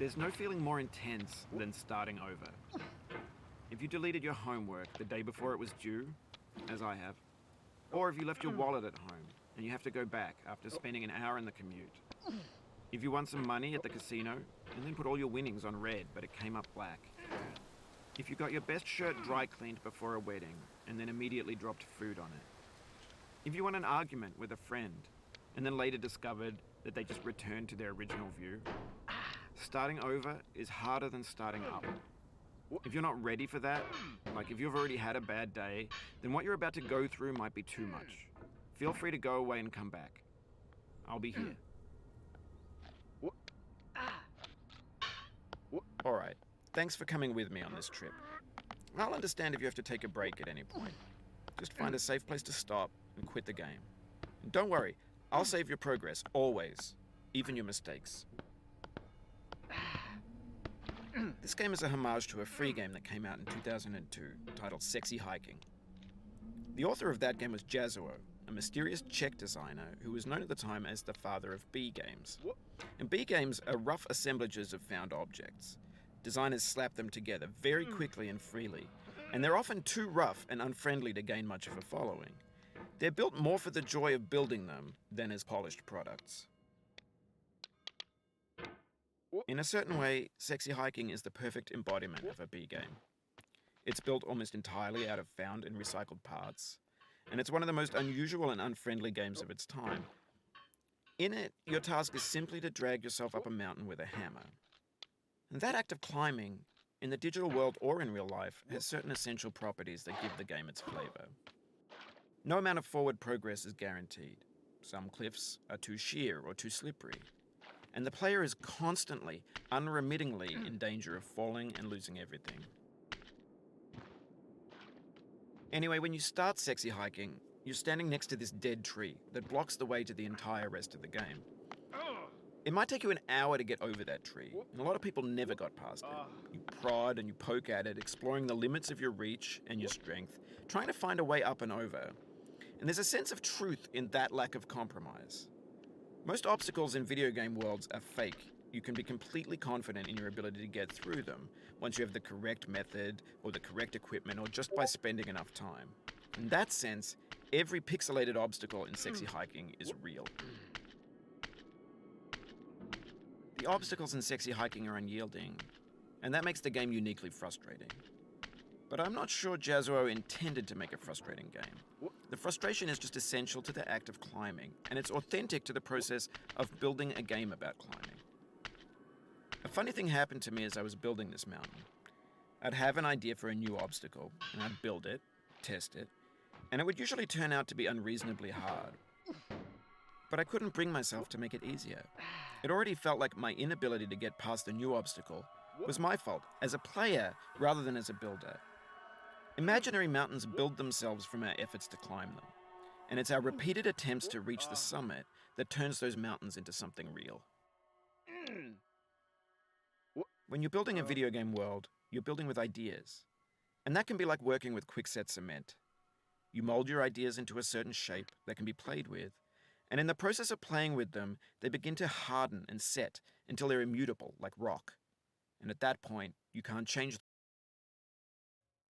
There's no feeling more intense than starting over. If you deleted your homework the day before it was due, as I have, or if you left your wallet at home and you have to go back after spending an hour in the commute. If you won some money at the casino and then put all your winnings on red but it came up black. If you got your best shirt dry cleaned before a wedding and then immediately dropped food on it. If you won an argument with a friend and then later discovered that they just returned to their original view. Starting over is harder than starting up. If you're not ready for that, like if you've already had a bad day, then what you're about to go through might be too much. Feel free to go away and come back. I'll be here. Alright, thanks for coming with me on this trip. I'll understand if you have to take a break at any point. Just find a safe place to stop and quit the game. And don't worry, I'll save your progress, always. Even your mistakes. This game is a homage to a free game that came out in 2002, titled Sexy Hiking. The author of that game was Jazuo, a mysterious Czech designer who was known at the time as the father of B games. And B games are rough assemblages of found objects. Designers slap them together very quickly and freely, and they're often too rough and unfriendly to gain much of a following. They're built more for the joy of building them than as polished products. In a certain way, Sexy Hiking is the perfect embodiment of a B game. It's built almost entirely out of found and recycled parts, and it's one of the most unusual and unfriendly games of its time. In it, your task is simply to drag yourself up a mountain with a hammer. And that act of climbing, in the digital world or in real life, has certain essential properties that give the game its flavor. No amount of forward progress is guaranteed. Some cliffs are too sheer or too slippery. And the player is constantly, unremittingly in danger of falling and losing everything. Anyway, when you start Sexy Hiking, you're standing next to this dead tree that blocks the way to the entire rest of the game. It might take you an hour to get over that tree, and a lot of people never got past it. You prod and you poke at it, exploring the limits of your reach and your strength, trying to find a way up and over. And there's a sense of truth in that lack of compromise. Most obstacles in video game worlds are fake. You can be completely confident in your ability to get through them once you have the correct method or the correct equipment or just by spending enough time. In that sense, every pixelated obstacle in Sexy Hiking is real. The obstacles in Sexy Hiking are unyielding, and that makes the game uniquely frustrating. But I'm not sure Jazuo intended to make a frustrating game. The frustration is just essential to the act of climbing, and it's authentic to the process of building a game about climbing. A funny thing happened to me as I was building this mountain. I'd have an idea for a new obstacle, and I'd build it, test it, and it would usually turn out to be unreasonably hard. But I couldn't bring myself to make it easier. It already felt like my inability to get past the new obstacle was my fault, as a player rather than as a builder. Imaginary mountains build themselves from our efforts to climb them, and it's our repeated attempts to reach the summit that turns those mountains into something real. When you're building a video game world, you're building with ideas, and that can be like working with quickset cement. You mold your ideas into a certain shape that can be played with, and in the process of playing with them, they begin to harden and set until they're immutable, like rock. And at that point, you can't change them.